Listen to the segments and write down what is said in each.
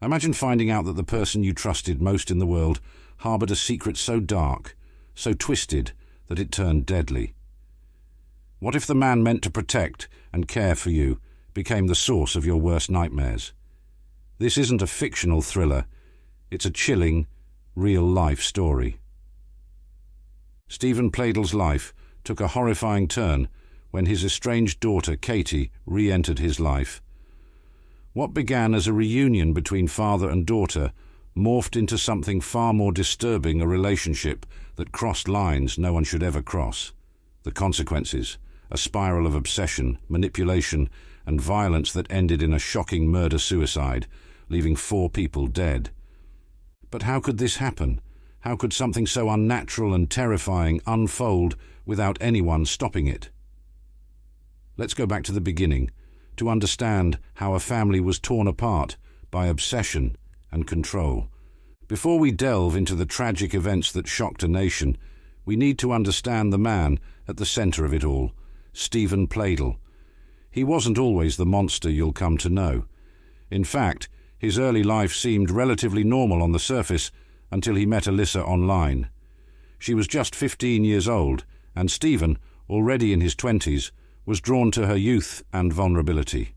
Imagine finding out that the person you trusted most in the world harbored a secret so dark, so twisted, that it turned deadly. What if the man meant to protect and care for you became the source of your worst nightmares? This isn't a fictional thriller. It's a chilling, real-life story. Stephen Pleydell's life took a horrifying turn when his estranged daughter, Katie, re-entered his life. What began as a reunion between father and daughter morphed into something far more disturbing, a relationship that crossed lines no one should ever cross. The consequences, a spiral of obsession, manipulation, and violence that ended in a shocking murder-suicide, leaving 4 people dead. But how could this happen? How could something so unnatural and terrifying unfold without anyone stopping it? Let's go back to the beginning, to understand how a family was torn apart by obsession and control. Before we delve into the tragic events that shocked a nation, we need to understand the man at the center of it all, Stephen Pleydell. He wasn't always the monster you'll come to know. In fact, his early life seemed relatively normal on the surface until he met Alyssa online. She was just 15 years old, and Stephen, already in his 20s, was drawn to her youth and vulnerability.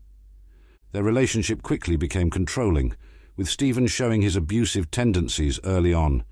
Their relationship quickly became controlling, with Stephen showing his abusive tendencies early on.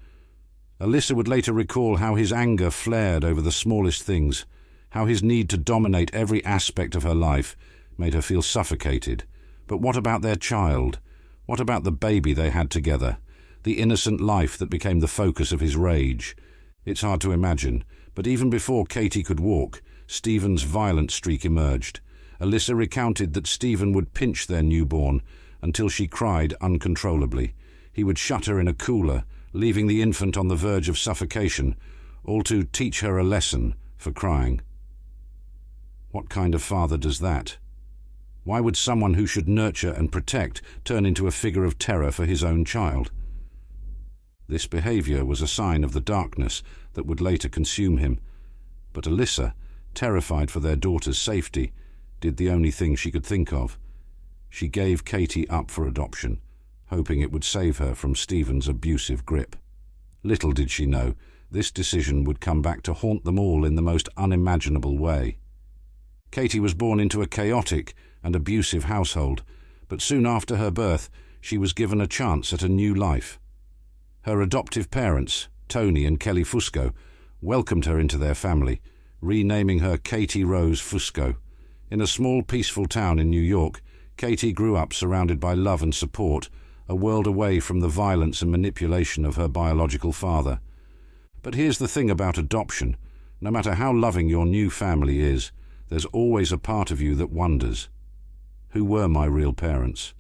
Alyssa would later recall how his anger flared over the smallest things, how his need to dominate every aspect of her life made her feel suffocated. But what about their child? What about the baby they had together? The innocent life that became the focus of his rage? It's hard to imagine, but even before Katie could walk, Stephen's violent streak emerged. Alyssa recounted that Stephen would pinch their newborn until she cried uncontrollably. He would shut her in a cooler, leaving the infant on the verge of suffocation, all to teach her a lesson for crying. What kind of father does that? Why would someone who should nurture and protect turn into a figure of terror for his own child? This behavior was a sign of the darkness that would later consume him. But Alyssa, terrified for their daughter's safety, did the only thing she could think of. She gave Katie up for adoption, hoping it would save her from Stephen's abusive grip. Little did she know, this decision would come back to haunt them all in the most unimaginable way. Katie was born into a chaotic and abusive household, but soon after her birth, she was given a chance at a new life. Her adoptive parents, Tony and Kelly Fusco, welcomed her into their family, renaming her Katie Rose Fusco. In a small, peaceful town in New York, Katie grew up surrounded by love and support, a world away from the violence and manipulation of her biological father. But here's the thing about adoption. No matter how loving your new family is, there's always a part of you that wonders, who were my real parents?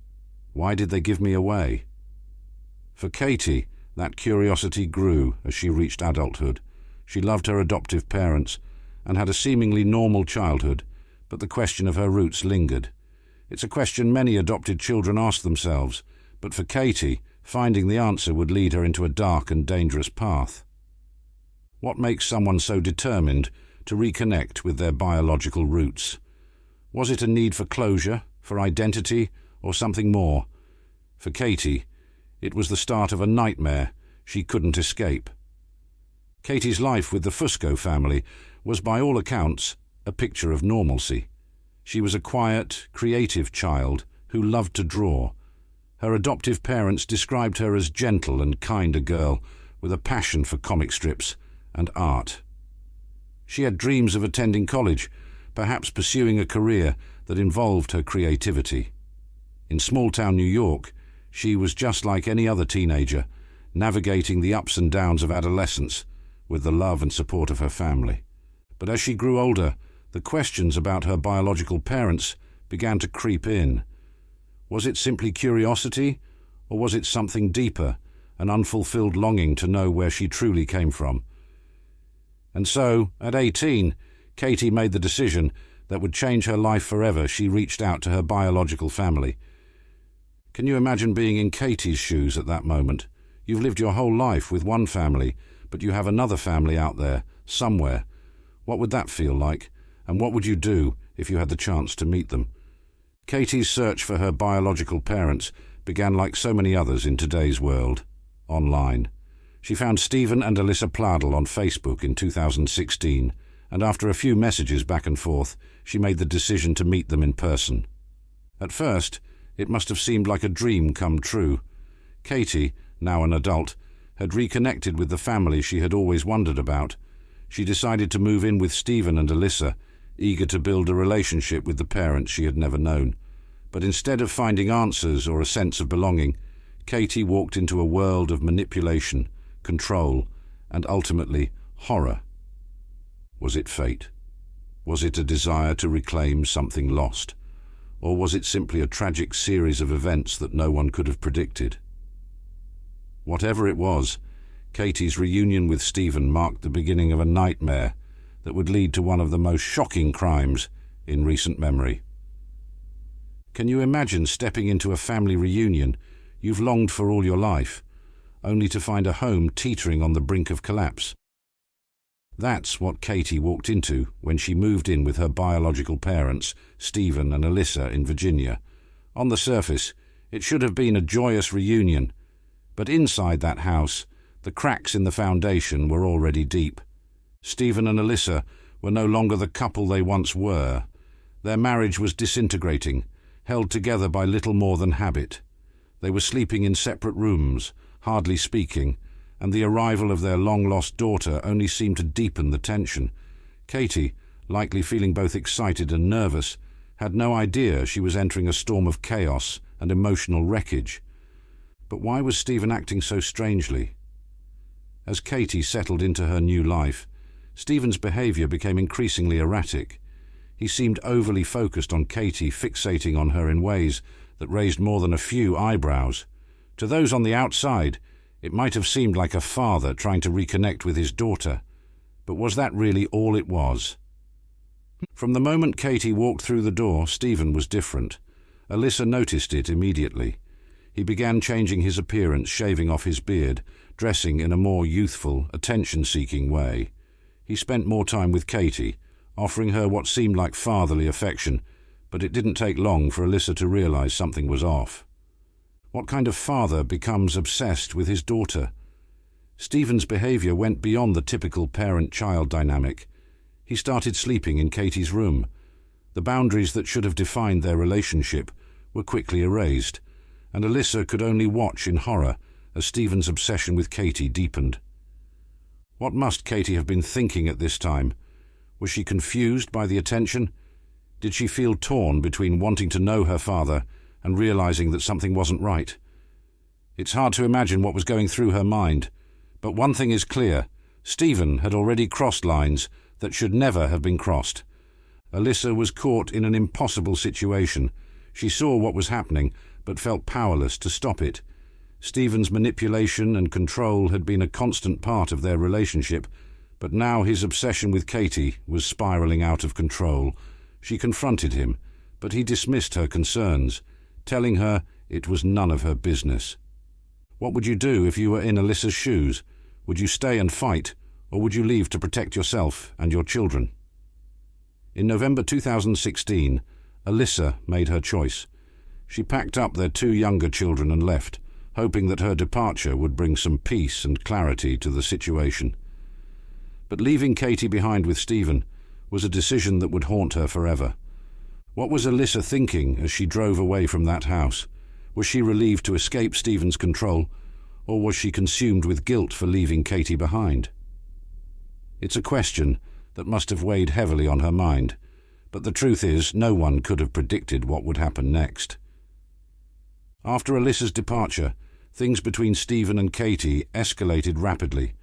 Why did they give me away? For Katie, that curiosity grew as she reached adulthood. She loved her adoptive parents and had a seemingly normal childhood, but the question of her roots lingered. It's a question many adopted children ask themselves, but for Katie, finding the answer would lead her into a dark and dangerous path. What makes someone so determined to reconnect with their biological roots? Was it a need for closure, for identity, or something more? For Katie, it was the start of a nightmare she couldn't escape. Katie's life with the Fusco family was, by all accounts, a picture of normalcy. She was a quiet, creative child who loved to draw. Her adoptive parents described her as gentle and kind a girl with a passion for comic strips and art. She had dreams of attending college, perhaps pursuing a career that involved her creativity. In small-town New York, she was just like any other teenager, navigating the ups and downs of adolescence with the love and support of her family. But as she grew older, the questions about her biological parents began to creep in. Was it simply curiosity, or was it something deeper, an unfulfilled longing to know where she truly came from? And so, at 18, Katie made the decision that would change her life forever. She reached out to her biological family. Can you imagine being in Katie's shoes at that moment? You've lived your whole life with one family, but you have another family out there, somewhere. What would that feel like? And what would you do if you had the chance to meet them? Katie's search for her biological parents began like so many others in today's world, online. She found Stephen and Alyssa Pladl on Facebook in 2016, and after a few messages back and forth, she made the decision to meet them in person. At first, it must have seemed like a dream come true. Katie, now an adult, had reconnected with the family she had always wondered about. She decided to move in with Stephen and Alyssa, eager to build a relationship with the parents she had never known. But instead of finding answers or a sense of belonging, Katie walked into a world of manipulation, control, and ultimately horror. Was it fate? Was it a desire to reclaim something lost? Or was it simply a tragic series of events that no one could have predicted? Whatever it was, Katie's reunion with Stephen marked the beginning of a nightmare that would lead to one of the most shocking crimes in recent memory. Can you imagine stepping into a family reunion you've longed for all your life, only to find a home teetering on the brink of collapse? That's what Katie walked into when she moved in with her biological parents, Stephen and Alyssa, in Virginia. On the surface, it should have been a joyous reunion, but inside that house, the cracks in the foundation were already deep. Stephen and Alyssa were no longer the couple they once were. Their marriage was disintegrating, held together by little more than habit. They were sleeping in separate rooms, hardly speaking, and the arrival of their long-lost daughter only seemed to deepen the tension. Katie, likely feeling both excited and nervous, had no idea she was entering a storm of chaos and emotional wreckage. But why was Stephen acting so strangely? As Katie settled into her new life, Stephen's behavior became increasingly erratic. He seemed overly focused on Katie, fixating on her in ways that raised more than a few eyebrows. To those on the outside, it might have seemed like a father trying to reconnect with his daughter. But was that really all it was? From the moment Katie walked through the door, Stephen was different. Alyssa noticed it immediately. He began changing his appearance, shaving off his beard, dressing in a more youthful, attention-seeking way. He spent more time with Katie, offering her what seemed like fatherly affection, but it didn't take long for Alyssa to realize something was off. What kind of father becomes obsessed with his daughter? Stephen's behavior went beyond the typical parent-child dynamic. He started sleeping in Katie's room. The boundaries that should have defined their relationship were quickly erased, and Alyssa could only watch in horror as Stephen's obsession with Katie deepened. What must Katie have been thinking at this time? Was she confused by the attention? Did she feel torn between wanting to know her father and realizing that something wasn't right? It's hard to imagine what was going through her mind, but one thing is clear: Stephen had already crossed lines that should never have been crossed. Alyssa was caught in an impossible situation. She saw what was happening, but felt powerless to stop it. Stephen's manipulation and control had been a constant part of their relationship, but now his obsession with Katie was spiraling out of control. She confronted him, but he dismissed her concerns, telling her it was none of her business. What would you do if you were in Alyssa's shoes? Would you stay and fight, or would you leave to protect yourself and your children? In November 2016, Alyssa made her choice. She packed up their two younger children and left, hoping that her departure would bring some peace and clarity to the situation. But leaving Katie behind with Stephen was a decision that would haunt her forever. What was Alyssa thinking as she drove away from that house? Was she relieved to escape Stephen's control, or was she consumed with guilt for leaving Katie behind? It's a question that must have weighed heavily on her mind, but the truth is, no one could have predicted what would happen next. After Alyssa's departure, things between Stephen and Katie escalated rapidly.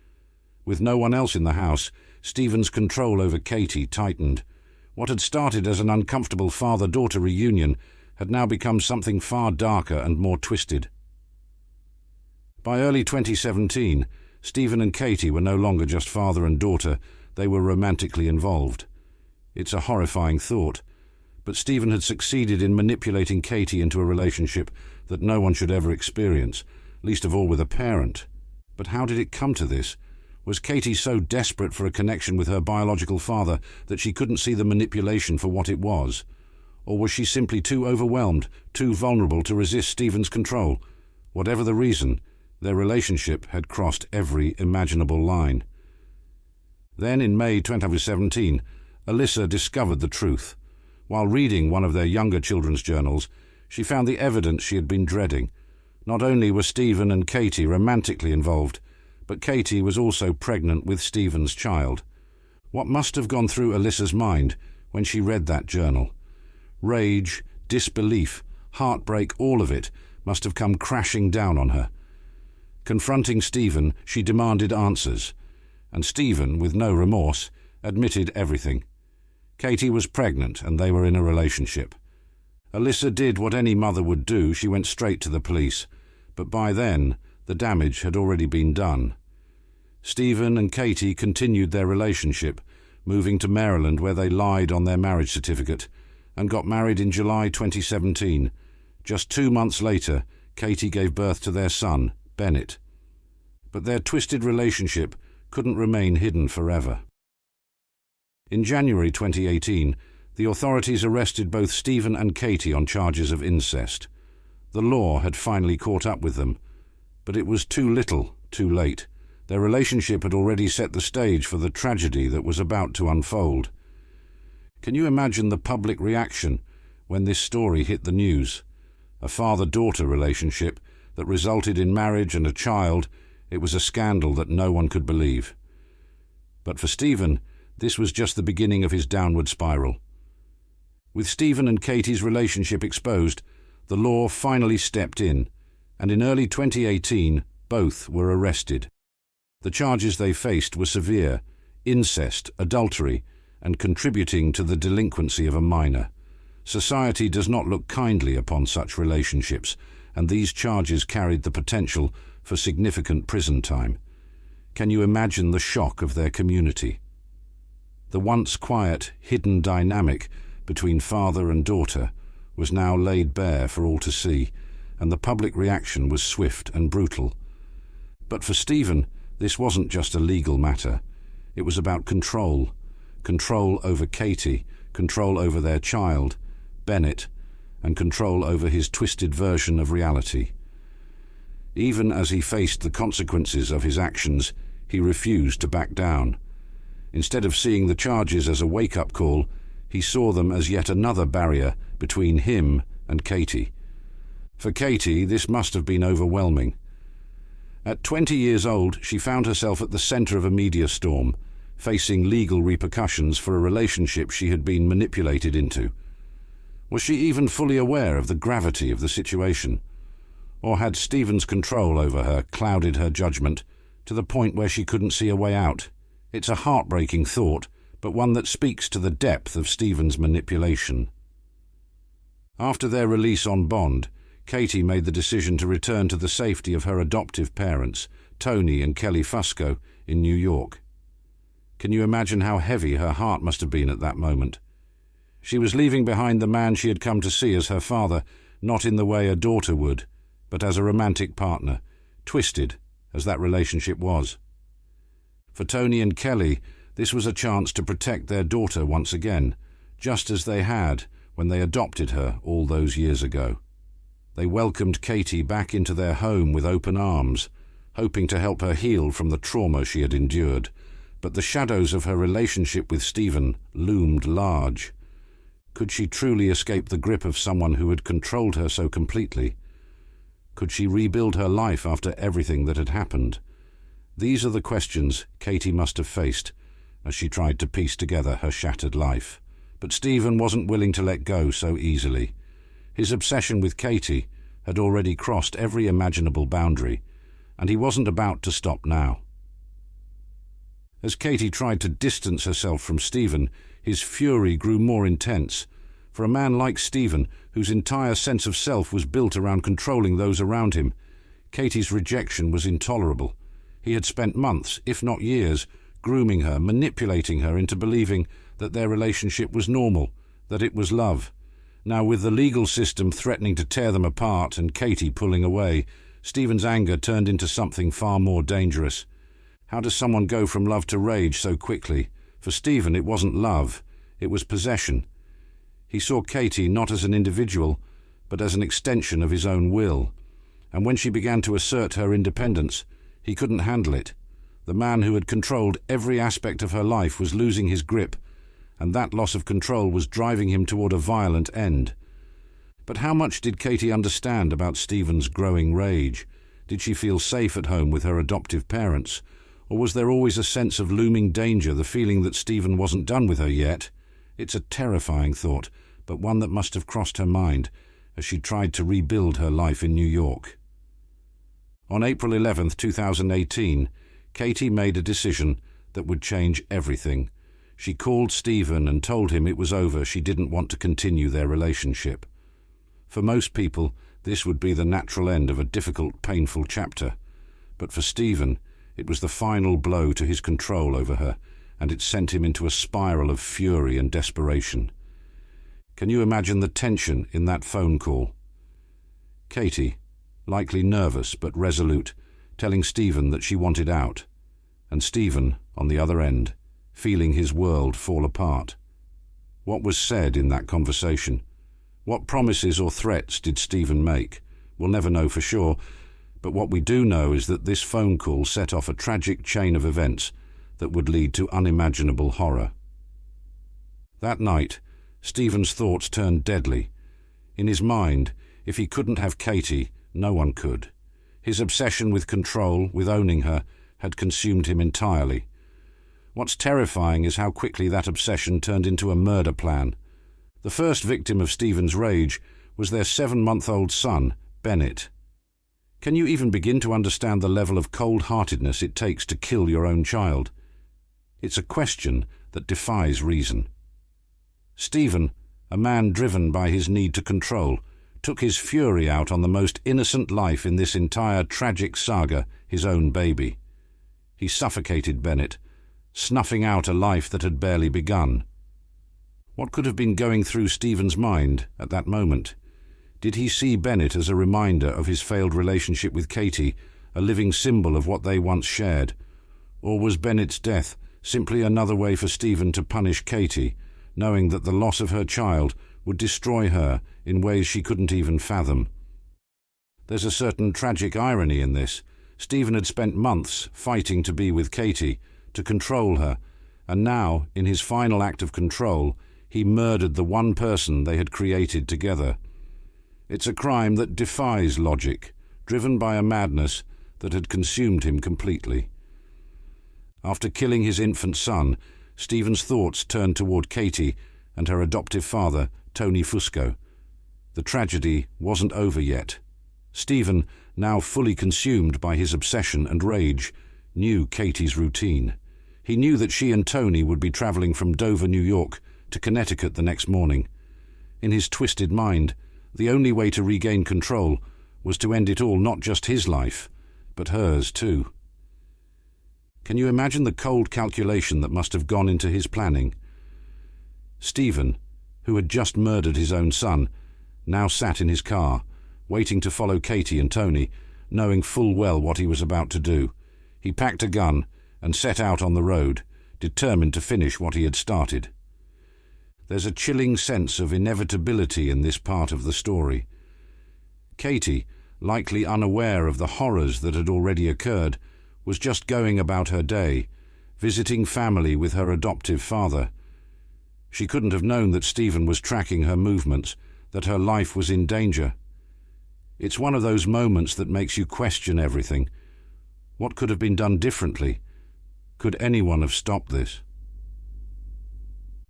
With no one else in the house, Stephen's control over Katie tightened. What had started as an uncomfortable father-daughter reunion had now become something far darker and more twisted. By early 2017, Stephen and Katie were no longer just father and daughter, they were romantically involved. It's a horrifying thought, but Stephen had succeeded in manipulating Katie into a relationship that no one should ever experience, least of all with a parent. But how did it come to this? Was Katie so desperate for a connection with her biological father that she couldn't see the manipulation for what it was? Or was she simply too overwhelmed, too vulnerable to resist Stephen's control? Whatever the reason, their relationship had crossed every imaginable line. Then in May 2017, Alyssa discovered the truth. While reading one of their younger children's journals, she found the evidence she had been dreading. Not only were Stephen and Katie romantically involved, but Katie was also pregnant with Stephen's child. What must have gone through Alyssa's mind when she read that journal? Rage, disbelief, heartbreak, all of it must have come crashing down on her. Confronting Stephen, she demanded answers, and Stephen, with no remorse, admitted everything. Katie was pregnant and they were in a relationship. Alyssa did what any mother would do. She went straight to the police, but by then the damage had already been done. Stephen and Katie continued their relationship, moving to Maryland where they lied on their marriage certificate, and got married in July 2017. Just 2 months later, Katie gave birth to their son, Bennett. But their twisted relationship couldn't remain hidden forever. In January 2018, the authorities arrested both Stephen and Katie on charges of incest. The law had finally caught up with them, but it was too little, too late. Their relationship had already set the stage for the tragedy that was about to unfold. Can you imagine the public reaction when this story hit the news? A father-daughter relationship that resulted in marriage and a child. It was a scandal that no one could believe. But for Stephen, this was just the beginning of his downward spiral. With Stephen and Katie's relationship exposed, the law finally stepped in, and in early 2018, both were arrested. The charges they faced were severe: incest, adultery, and contributing to the delinquency of a minor. Society does not look kindly upon such relationships, and these charges carried the potential for significant prison time. Can you imagine the shock of their community? The once quiet, hidden dynamic between father and daughter was now laid bare for all to see, and the public reaction was swift and brutal. But for Stephen, this wasn't just a legal matter. It was about control. Control over Katie, control over their child, Bennett, and control over his twisted version of reality. Even as he faced the consequences of his actions, he refused to back down. Instead of seeing the charges as a wake-up call, he saw them as yet another barrier between him and Katie. For Katie, this must have been overwhelming. At 20 years old, she found herself at the center of a media storm, facing legal repercussions for a relationship she had been manipulated into. Was she even fully aware of the gravity of the situation? Or had Stephen's control over her clouded her judgment to the point where she couldn't see a way out? It's a heartbreaking thought, but one that speaks to the depth of Stephen's manipulation. After their release on bond, Katie made the decision to return to the safety of her adoptive parents, Tony and Kelly Fusco, in New York. Can you imagine how heavy her heart must have been at that moment? She was leaving behind the man she had come to see as her father, not in the way a daughter would, but as a romantic partner, twisted as that relationship was. For Tony and Kelly, this was a chance to protect their daughter once again, just as they had when they adopted her all those years ago. They welcomed Katie back into their home with open arms, hoping to help her heal from the trauma she had endured, but the shadows of her relationship with Stephen loomed large. Could she truly escape the grip of someone who had controlled her so completely? Could she rebuild her life after everything that had happened? These are the questions Katie must have faced as she tried to piece together her shattered life. But Stephen wasn't willing to let go so easily. His obsession with Katie had already crossed every imaginable boundary, and he wasn't about to stop now. As Katie tried to distance herself from Stephen, his fury grew more intense. For a man like Stephen, whose entire sense of self was built around controlling those around him, Katie's rejection was intolerable. He had spent months, if not years, grooming her, manipulating her into believing that their relationship was normal, that it was love. Now, with the legal system threatening to tear them apart and Katie pulling away, Stephen's anger turned into something far more dangerous. How does someone go from love to rage so quickly? For Stephen, it wasn't love, it was possession. He saw Katie not as an individual, but as an extension of his own will. And when she began to assert her independence, he couldn't handle it. The man who had controlled every aspect of her life was losing his grip, and that loss of control was driving him toward a violent end. But how much did Katie understand about Stephen's growing rage? Did she feel safe at home with her adoptive parents? Or was there always a sense of looming danger, the feeling that Stephen wasn't done with her yet? It's a terrifying thought, but one that must have crossed her mind as she tried to rebuild her life in New York. On April 11, 2018, Katie made a decision that would change everything. She called Stephen and told him it was over. She didn't want to continue their relationship. For most people, this would be the natural end of a difficult, painful chapter. But for Stephen, it was the final blow to his control over her, and it sent him into a spiral of fury and desperation. Can you imagine the tension in that phone call? Katie, likely nervous but resolute, telling Stephen that she wanted out, and Stephen, on the other end, feeling his world fall apart. What was said in that conversation? What promises or threats did Stephen make? We'll never know for sure, but what we do know is that this phone call set off a tragic chain of events that would lead to unimaginable horror. That night, Stephen's thoughts turned deadly. In his mind, if he couldn't have Katie, no one could. His obsession with control, with owning her, had consumed him entirely. What's terrifying is how quickly that obsession turned into a murder plan. The first victim of Stephen's rage was their 7-month-old son, Bennett. Can you even begin to understand the level of cold-heartedness it takes to kill your own child? It's a question that defies reason. Stephen, a man driven by his need to control, took his fury out on the most innocent life in this entire tragic saga, his own baby. He suffocated Bennett, snuffing out a life that had barely begun. What could have been going through Stephen's mind at that moment? Did he see Bennett as a reminder of his failed relationship with Katie, a living symbol of what they once shared? Or was Bennett's death simply another way for Stephen to punish Katie, knowing that the loss of her child would destroy her in ways she couldn't even fathom? There's a certain tragic irony in this. Stephen had spent months fighting to be with Katie, to control her, and now, in his final act of control, he murdered the one person they had created together. It's a crime that defies logic, driven by a madness that had consumed him completely. After killing his infant son, Stephen's thoughts turned toward Katie and her adoptive father, Tony Fusco. The tragedy wasn't over yet. Stephen, now fully consumed by his obsession and rage, knew Katie's routine. He knew that she and Tony would be traveling from Dover, New York, to Connecticut the next morning. In his twisted mind, the only way to regain control was to end it all, not just his life, but hers too. Can you imagine the cold calculation that must have gone into his planning? Stephen, who had just murdered his own son, now sat in his car, waiting to follow Katie and Tony, knowing full well what he was about to do. He packed a gun and set out on the road, determined to finish what he had started. There's a chilling sense of inevitability in this part of the story. Katie, likely unaware of the horrors that had already occurred, was just going about her day, visiting family with her adoptive father. She couldn't have known that Stephen was tracking her movements, that her life was in danger. It's one of those moments that makes you question everything. What could have been done differently? Could anyone have stopped this?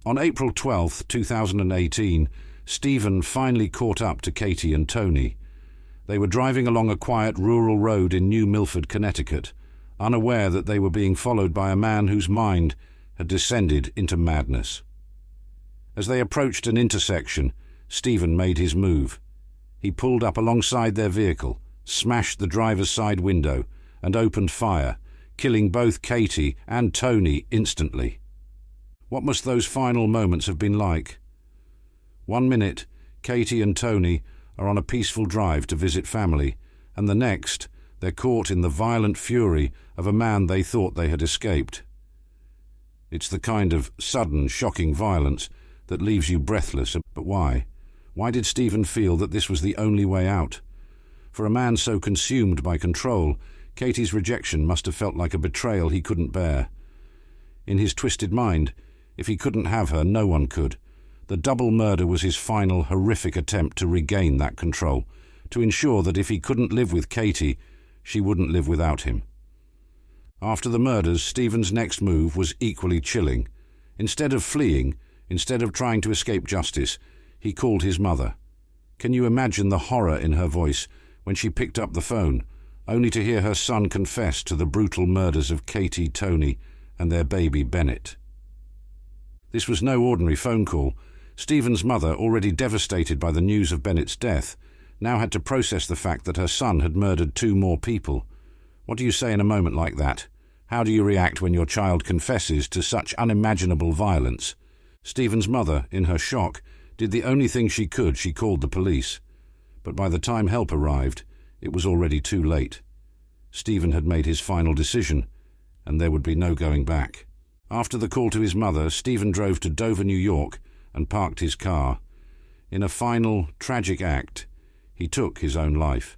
On April 12, 2018, Stephen finally caught up to Katie and Tony. They were driving along a quiet rural road in New Milford, Connecticut, unaware that they were being followed by a man whose mind had descended into madness. As they approached an intersection, Stephen made his move. He pulled up alongside their vehicle, smashed the driver's side window, and opened fire, killing both Katie and Tony instantly. What must those final moments have been like? 1 minute, Katie and Tony are on a peaceful drive to visit family, and the next, they're caught in the violent fury of a man they thought they had escaped. It's the kind of sudden, shocking violence that leaves you breathless. But why? Why did Stephen feel that this was the only way out? For a man so consumed by control, Katie's rejection must have felt like a betrayal he couldn't bear. In his twisted mind, if he couldn't have her, no one could. The double murder was his final horrific attempt to regain that control, to ensure that if he couldn't live with Katie, she wouldn't live without him. After the murders, Stephen's next move was equally chilling. Instead of fleeing, instead of trying to escape justice, he called his mother. Can you imagine the horror in her voice when she picked up the phone, only to hear her son confess to the brutal murders of Katie, Tony, and their baby Bennett? This was no ordinary phone call. Stephen's mother, already devastated by the news of Bennett's death, now had to process the fact that her son had murdered 2 more people. What do you say in a moment like that? How do you react when your child confesses to such unimaginable violence? Stephen's mother, in her shock, did the only thing she could. She called the police. But by the time help arrived, it was already too late. Stephen had made his final decision, and there would be no going back. After the call to his mother, Stephen drove to Dover, New York, and parked his car. In a final, tragic act, he took his own life.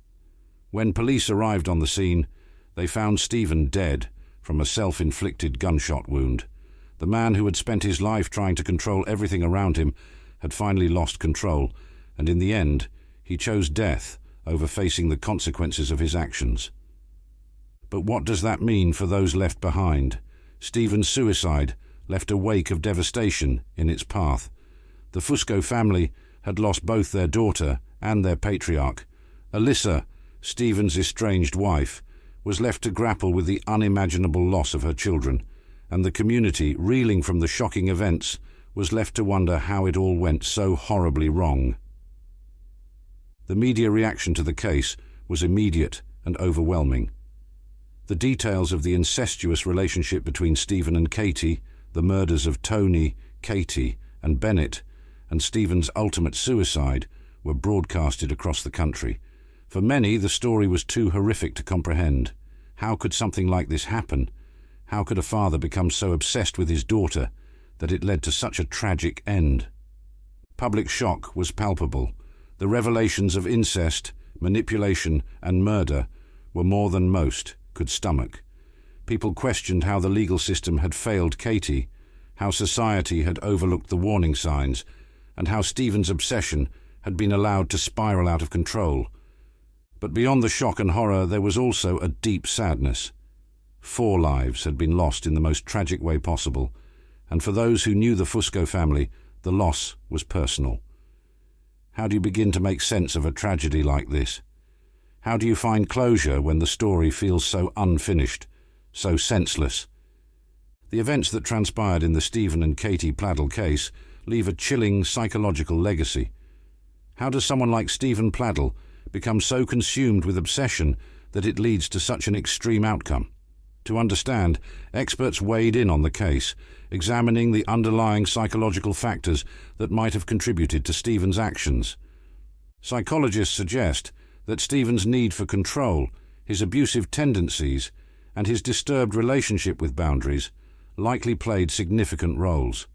When police arrived on the scene, they found Stephen dead from a self-inflicted gunshot wound. The man who had spent his life trying to control everything around him had finally lost control, and in the end, he chose death over facing the consequences of his actions. But what does that mean for those left behind? Stephen's suicide left a wake of devastation in its path. The Fusco family had lost both their daughter and their patriarch. Alyssa, Stephen's estranged wife, was left to grapple with the unimaginable loss of her children, and the community, reeling from the shocking events, was left to wonder how it all went so horribly wrong. The media reaction to the case was immediate and overwhelming. The details of the incestuous relationship between Stephen and Katie, the murders of Tony, Katie, and Bennett, and Stephen's ultimate suicide were broadcasted across the country. For many, the story was too horrific to comprehend. How could something like this happen? How could a father become so obsessed with his daughter that it led to such a tragic end? Public shock was palpable. The revelations of incest, manipulation, and murder were more than most could stomach. People questioned how the legal system had failed Katie, how society had overlooked the warning signs, and how Stephen's obsession had been allowed to spiral out of control. But beyond the shock and horror, there was also a deep sadness. 4 lives had been lost in the most tragic way possible, and for those who knew the Fusco family, the loss was personal. How do you begin to make sense of a tragedy like this? How do you find closure when the story feels so unfinished, so senseless? The events that transpired in the Stephen and Katie Pladdle case leave a chilling psychological legacy. How does someone like Stephen Pladdle become so consumed with obsession that it leads to such an extreme outcome? To understand, experts weighed in on the case, examining the underlying psychological factors that might have contributed to Stephen's actions. Psychologists suggest that Stephen's need for control, his abusive tendencies, and his disturbed relationship with boundaries likely played significant roles.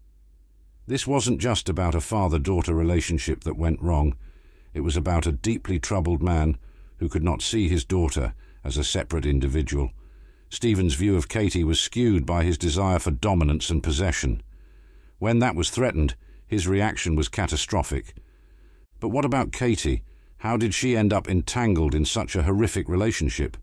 This wasn't just about a father-daughter relationship that went wrong. It was about a deeply troubled man who could not see his daughter as a separate individual. Stephen's view of Katie was skewed by his desire for dominance and possession. When that was threatened, his reaction was catastrophic. But what about Katie? How did she end up entangled in such a horrific relationship?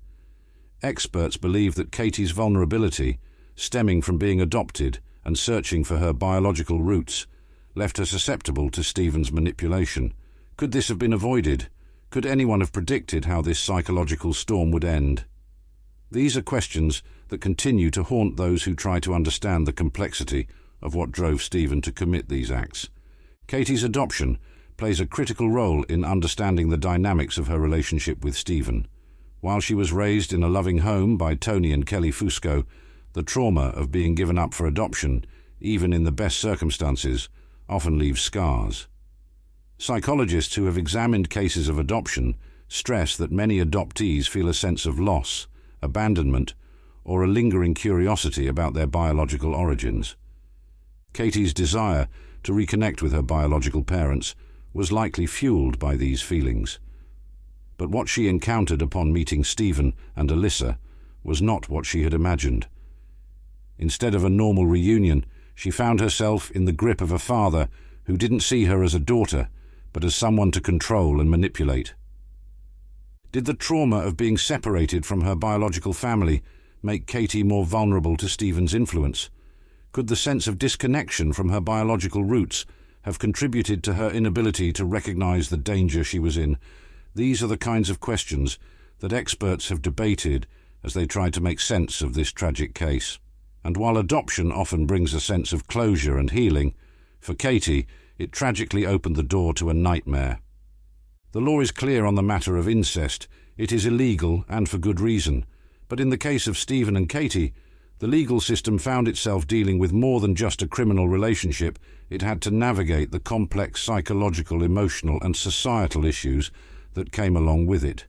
Experts believe that Katie's vulnerability, stemming from being adopted and searching for her biological roots, left her susceptible to Stephen's manipulation. Could this have been avoided? Could anyone have predicted how this psychological storm would end? These are questions that continue to haunt those who try to understand the complexity of what drove Stephen to commit these acts. Katie's adoption plays a critical role in understanding the dynamics of her relationship with Stephen. While she was raised in a loving home by Tony and Kelly Fusco, the trauma of being given up for adoption, even in the best circumstances, often leaves scars. Psychologists who have examined cases of adoption stress that many adoptees feel a sense of loss, abandonment, or a lingering curiosity about their biological origins. Katie's desire to reconnect with her biological parents was likely fueled by these feelings. But what she encountered upon meeting Stephen and Alyssa was not what she had imagined. Instead of a normal reunion, she found herself in the grip of a father who didn't see her as a daughter, but as someone to control and manipulate. Did the trauma of being separated from her biological family make Katie more vulnerable to Stephen's influence? Could the sense of disconnection from her biological roots have contributed to her inability to recognize the danger she was in? These are the kinds of questions that experts have debated as they tried to make sense of this tragic case. And while adoption often brings a sense of closure and healing, for Katie, it tragically opened the door to a nightmare. The law is clear on the matter of incest. It is illegal, and for good reason. But in the case of Stephen and Katie, the legal system found itself dealing with more than just a criminal relationship. It had to navigate the complex psychological, emotional, and societal issues that came along with it.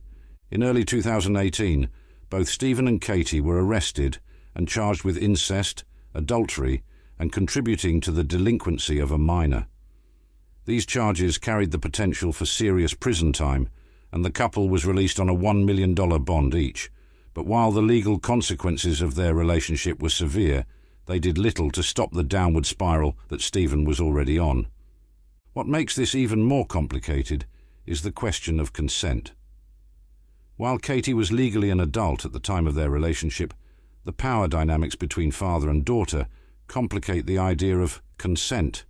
In early 2018, both Stephen and Katie were arrested and charged with incest, adultery, and contributing to the delinquency of a minor. These charges carried the potential for serious prison time, and the couple was released on a $1 million bond each. But while the legal consequences of their relationship were severe, they did little to stop the downward spiral that Stephen was already on. What makes this even more complicated is the question of consent. While Katie was legally an adult at the time of their relationship, the power dynamics between father and daughter complicate the idea of consent.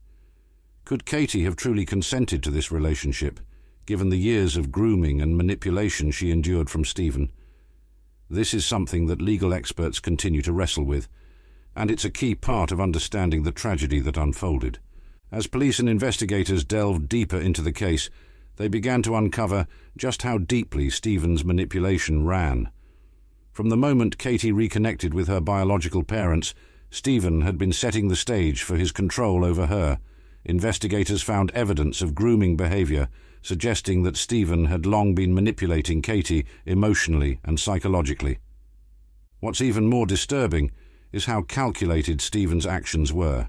Could Katie have truly consented to this relationship, given the years of grooming and manipulation she endured from Stephen? This is something that legal experts continue to wrestle with, and it's a key part of understanding the tragedy that unfolded. As police and investigators delved deeper into the case, they began to uncover just how deeply Stephen's manipulation ran. From the moment Katie reconnected with her biological parents, Stephen had been setting the stage for his control over her. Investigators found evidence of grooming behavior, suggesting that Stephen had long been manipulating Katie emotionally and psychologically. What's even more disturbing is how calculated Stephen's actions were.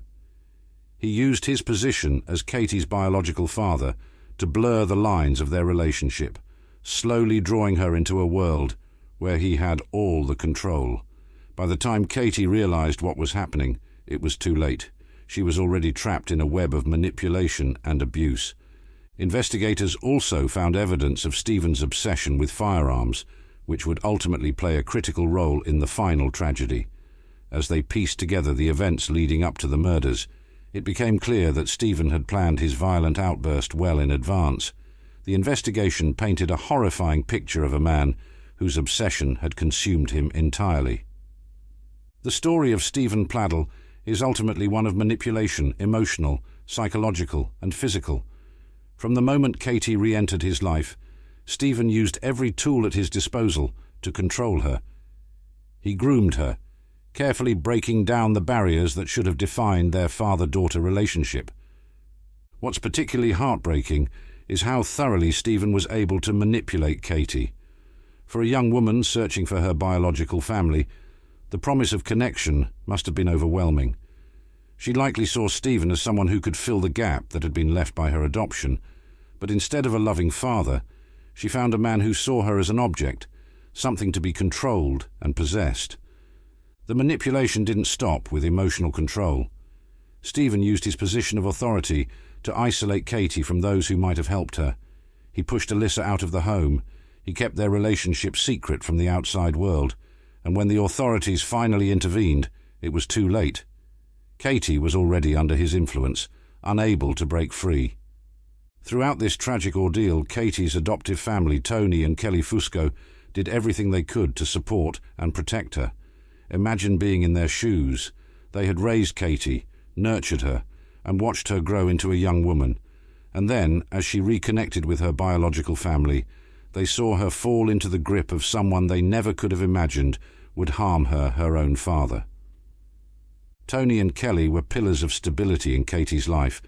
He used his position as Katie's biological father to blur the lines of their relationship, slowly drawing her into a world where he had all the control. By the time Katie realized what was happening, it was too late. She was already trapped in a web of manipulation and abuse. Investigators also found evidence of Stephen's obsession with firearms, which would ultimately play a critical role in the final tragedy. As they pieced together the events leading up to the murders, it became clear that Stephen had planned his violent outburst well in advance. The investigation painted a horrifying picture of a man whose obsession had consumed him entirely. The story of Stephen Pladdle is ultimately one of manipulation, emotional, psychological, and physical. From the moment Katie re-entered his life, Stephen used every tool at his disposal to control her. He groomed her, carefully breaking down the barriers that should have defined their father-daughter relationship. What's particularly heartbreaking is how thoroughly Stephen was able to manipulate Katie. For a young woman searching for her biological family, the promise of connection must have been overwhelming. She likely saw Stephen as someone who could fill the gap that had been left by her adoption, but instead of a loving father, she found a man who saw her as an object, something to be controlled and possessed. The manipulation didn't stop with emotional control. Stephen used his position of authority to isolate Katie from those who might have helped her. He pushed Alyssa out of the home. He kept their relationship secret from the outside world, and when the authorities finally intervened, it was too late. Katie was already under his influence, unable to break free. Throughout this tragic ordeal, Katie's adoptive family, Tony and Kelly Fusco, did everything they could to support and protect her. Imagine being in their shoes. They had raised Katie, nurtured her, and watched her grow into a young woman. And then, as she reconnected with her biological family, they saw her fall into the grip of someone they never could have imagined would harm her own father. Tony and Kelly were pillars of stability in Katie's life,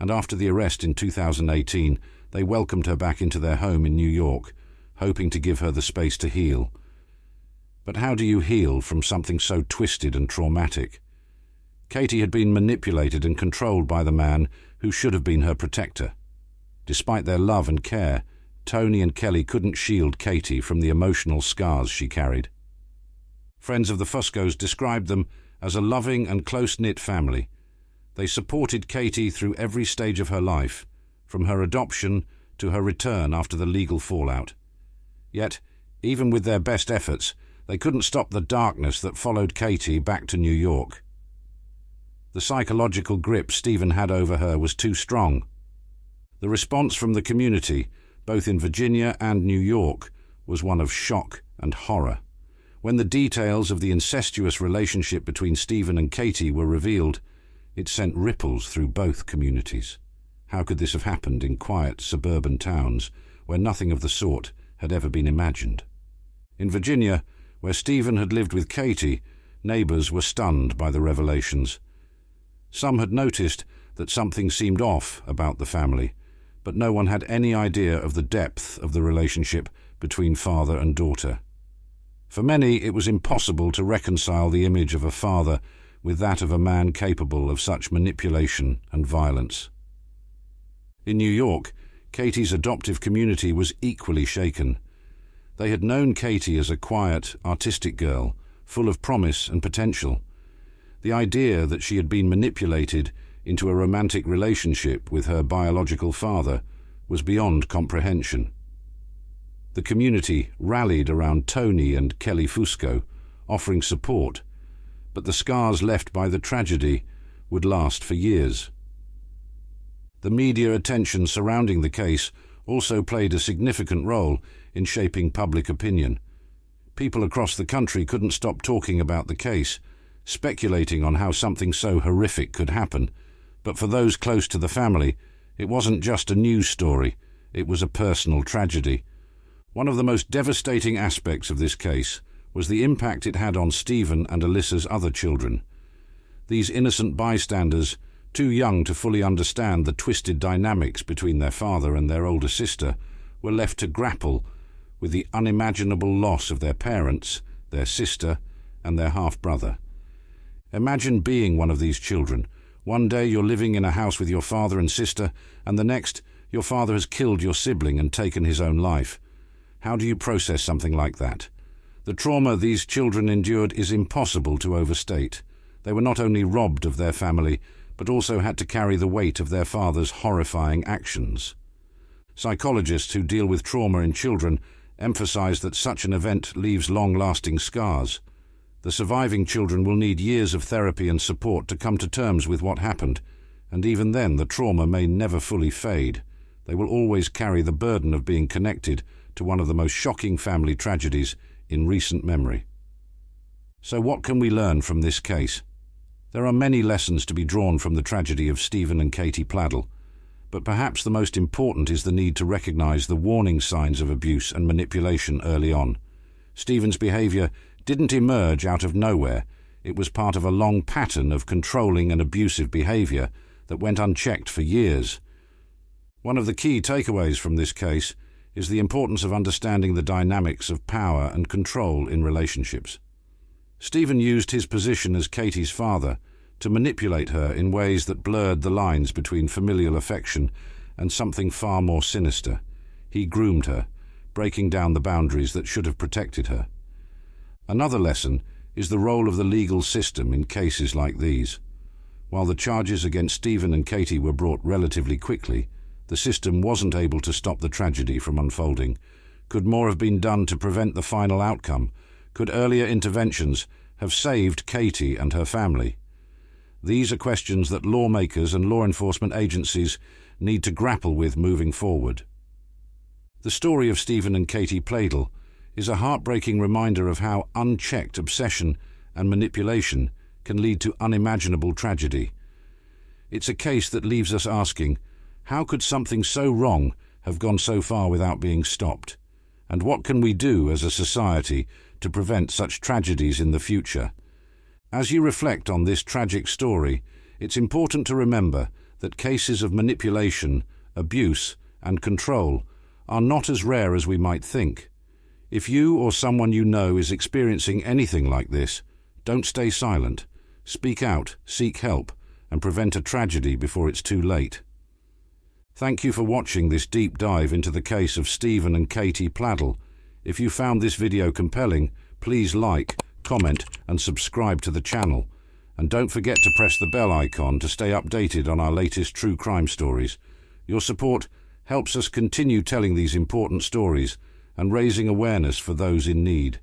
and after the arrest in 2018, they welcomed her back into their home in New York, hoping to give her the space to heal. But how do you heal from something so twisted and traumatic? Katie had been manipulated and controlled by the man who should have been her protector. Despite their love and care, Tony and Kelly couldn't shield Katie from the emotional scars she carried. Friends of the Fuscos described them as a loving and close-knit family. They supported Katie through every stage of her life, from her adoption to her return after the legal fallout. Yet, even with their best efforts, they couldn't stop the darkness that followed Katie back to New York. The psychological grip Stephen had over her was too strong. The response from the community, both in Virginia and New York, was one of shock and horror. When the details of the incestuous relationship between Stephen and Katie were revealed, it sent ripples through both communities. How could this have happened in quiet suburban towns where nothing of the sort had ever been imagined? In Virginia, where Stephen had lived with Katie, neighbors were stunned by the revelations. Some had noticed that something seemed off about the family, but no one had any idea of the depth of the relationship between father and daughter. For many, it was impossible to reconcile the image of a father with that of a man capable of such manipulation and violence. In New York, Katie's adoptive community was equally shaken. They had known Katie as a quiet, artistic girl, full of promise and potential. The idea that she had been manipulated into a romantic relationship with her biological father was beyond comprehension. The community rallied around Tony and Kelly Fusco, offering support, but the scars left by the tragedy would last for years. The media attention surrounding the case also played a significant role in shaping public opinion. People across the country couldn't stop talking about the case, speculating on how something so horrific could happen. But for those close to the family, it wasn't just a news story, it was a personal tragedy. One of the most devastating aspects of this case was the impact it had on Stephen and Alyssa's other children. These innocent bystanders, too young to fully understand the twisted dynamics between their father and their older sister, were left to grapple with the unimaginable loss of their parents, their sister, and their half-brother. Imagine being one of these children. One day you're living in a house with your father and sister, and the next, your father has killed your sibling and taken his own life. How do you process something like that? The trauma these children endured is impossible to overstate. They were not only robbed of their family, but also had to carry the weight of their father's horrifying actions. Psychologists who deal with trauma in children emphasize that such an event leaves long-lasting scars. The surviving children will need years of therapy and support to come to terms with what happened, and even then the trauma may never fully fade. They will always carry the burden of being connected to one of the most shocking family tragedies in recent memory. So what can we learn from this case? There are many lessons to be drawn from the tragedy of Stephen and Katie Pladdle, but perhaps the most important is the need to recognize the warning signs of abuse and manipulation early on. Stephen's behavior didn't emerge out of nowhere. It was part of a long pattern of controlling and abusive behavior that went unchecked for years. One of the key takeaways from this case is the importance of understanding the dynamics of power and control in relationships. Stephen used his position as Katie's father to manipulate her in ways that blurred the lines between familial affection and something far more sinister. He groomed her, breaking down the boundaries that should have protected her. Another lesson is the role of the legal system in cases like these. While the charges against Stephen and Katie were brought relatively quickly, the system wasn't able to stop the tragedy from unfolding. Could more have been done to prevent the final outcome? Could earlier interventions have saved Katie and her family? These are questions that lawmakers and law enforcement agencies need to grapple with moving forward. The story of Stephen and Katie Pladdle is a heartbreaking reminder of how unchecked obsession and manipulation can lead to unimaginable tragedy. It's a case that leaves us asking, how could something so wrong have gone so far without being stopped? And what can we do as a society to prevent such tragedies in the future? As you reflect on this tragic story, it's important to remember that cases of manipulation, abuse, and control are not as rare as we might think. If you or someone you know is experiencing anything like this, don't stay silent. Speak out, seek help, and prevent a tragedy before it's too late. Thank you for watching this deep dive into the case of Stephen and Katie Pladdle. If you found this video compelling, please like, comment, and subscribe to the channel. And don't forget to press the bell icon to stay updated on our latest true crime stories. Your support helps us continue telling these important stories and raising awareness for those in need.